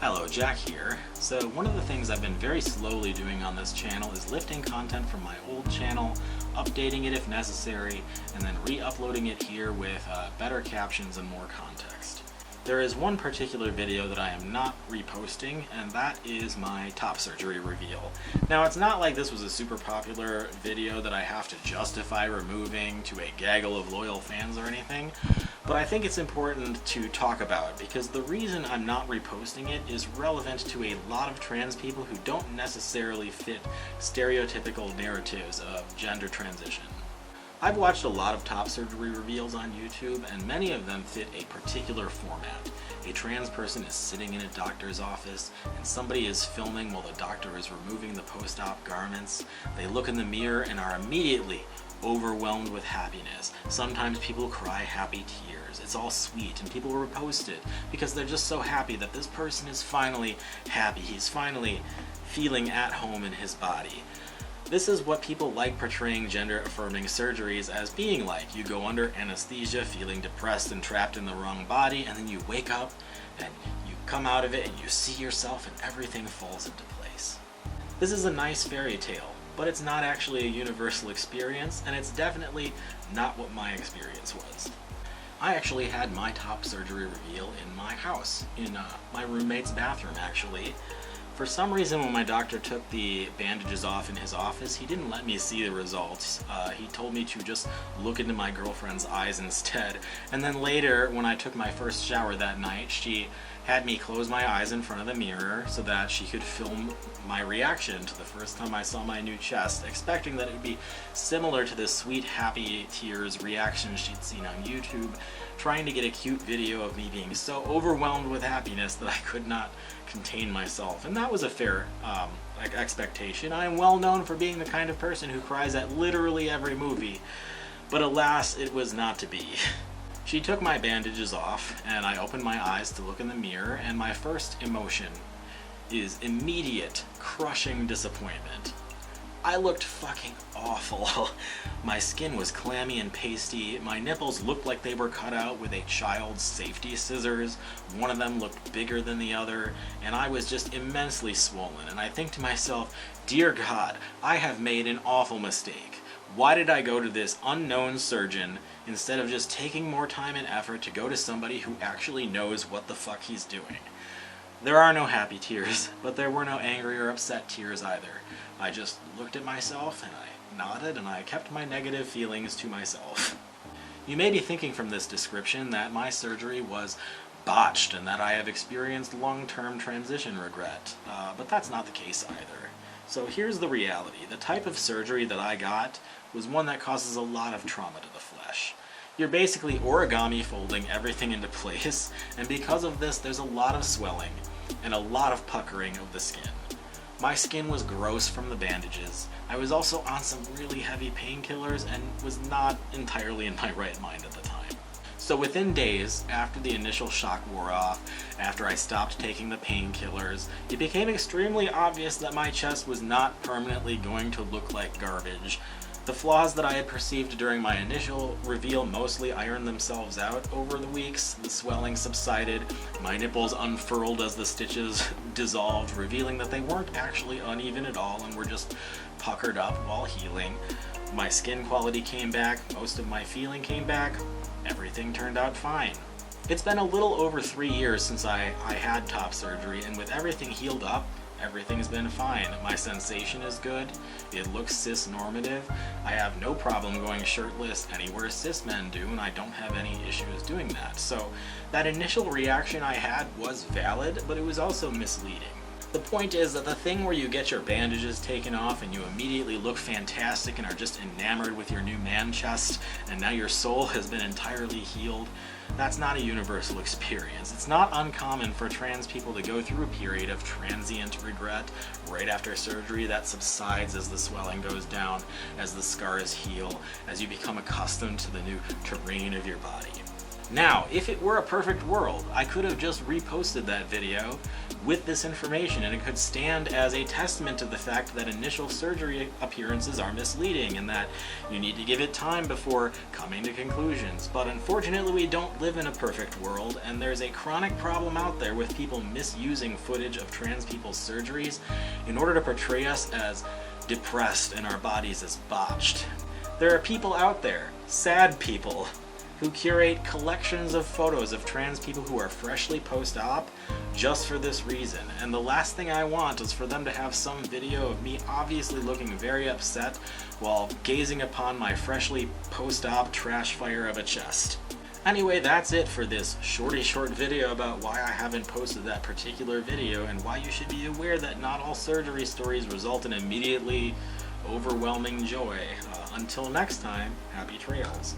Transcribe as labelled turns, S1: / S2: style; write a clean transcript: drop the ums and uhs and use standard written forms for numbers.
S1: Hello, Jack here. So one of the things I've been very slowly doing on this channel is lifting content from my old channel, updating it if necessary, and then re-uploading it here with better captions and more context. There is one particular video that I am not reposting, and that is my top surgery reveal. Now, it's not like this was a super popular video that I have to justify removing to a gaggle of loyal fans or anything, but I think it's important to talk about because the reason I'm not reposting it is relevant to a lot of trans people who don't necessarily fit stereotypical narratives of gender transition. I've watched a lot of top surgery reveals on YouTube, and many of them fit a particular format. A trans person is sitting in a doctor's office, and somebody is filming while the doctor is removing the post-op garments. They look in the mirror and are immediately overwhelmed with happiness. Sometimes people cry happy tears. It's all sweet, and people repost it because they're just so happy that this person is finally happy. He's finally feeling at home in his body. This is what people like portraying gender-affirming surgeries as being like. You go under anesthesia feeling depressed and trapped in the wrong body, and then you wake up and you come out of it and you see yourself and everything falls into place. This is a nice fairy tale, but it's not actually a universal experience, and it's definitely not what my experience was. I actually had my top surgery reveal in my house, in my roommate's bathroom actually. For some reason, when my doctor took the bandages off in his office, he didn't let me see the results. He told me to just look into my girlfriend's eyes instead. And then later, when I took my first shower that night, she had me close my eyes in front of the mirror so that she could film my reaction to the first time I saw my new chest, expecting that it would be similar to the sweet, happy tears reaction she'd seen on YouTube, trying to get a cute video of me being so overwhelmed with happiness that I could not contain myself. And that was a fair expectation. I am well known for being the kind of person who cries at literally every movie, but alas, it was not to be. She took my bandages off, and I opened my eyes to look in the mirror, and my first emotion is immediate, crushing disappointment. I looked fucking awful. My skin was clammy and pasty, my nipples looked like they were cut out with a child's safety scissors, one of them looked bigger than the other, and I was just immensely swollen, and I think to myself, dear God, I have made an awful mistake. Why did I go to this unknown surgeon instead of just taking more time and effort to go to somebody who actually knows what the fuck he's doing? There are no happy tears, but there were no angry or upset tears either. I just looked at myself and I nodded and I kept my negative feelings to myself. You may be thinking from this description that my surgery was botched and that I have experienced long-term transition regret, but that's not the case either. So here's the reality. The type of surgery that I got was one that causes a lot of trauma to the flesh. You're basically origami folding everything into place, and because of this there's a lot of swelling and a lot of puckering of the skin. My skin was gross from the bandages. I was also on some really heavy painkillers and was not entirely in my right mind at the time. So within days, after the initial shock wore off, after I stopped taking the painkillers, it became extremely obvious that my chest was not permanently going to look like garbage. The flaws that I had perceived during my initial reveal mostly ironed themselves out over the weeks. The swelling subsided, my nipples unfurled as the stitches dissolved, revealing that they weren't actually uneven at all and were just puckered up while healing. My skin quality came back, most of my feeling came back, everything turned out fine. It's been a little over 3 years since I had top surgery, and with everything healed up, everything's been fine. My sensation is good, it looks cis-normative, I have no problem going shirtless anywhere cis men do, and I don't have any issues doing that. So that initial reaction I had was valid, but it was also misleading. The point is that the thing where you get your bandages taken off and you immediately look fantastic and are just enamored with your new man chest, and now your soul has been entirely healed, that's not a universal experience. It's not uncommon for trans people to go through a period of transient regret right after surgery that subsides as the swelling goes down, as the scars heal, as you become accustomed to the new terrain of your body. Now, if it were a perfect world, I could have just reposted that video with this information, and it could stand as a testament to the fact that initial surgery appearances are misleading and that you need to give it time before coming to conclusions. But unfortunately, we don't live in a perfect world, and there's a chronic problem out there with people misusing footage of trans people's surgeries in order to portray us as depressed and our bodies as botched. There are people out there, sad people, who curate collections of photos of trans people who are freshly post-op just for this reason. And the last thing I want is for them to have some video of me obviously looking very upset while gazing upon my freshly post-op trash fire of a chest. Anyway, that's it for this short video about why I haven't posted that particular video and why you should be aware that not all surgery stories result in immediately overwhelming joy. Until next time, happy trails.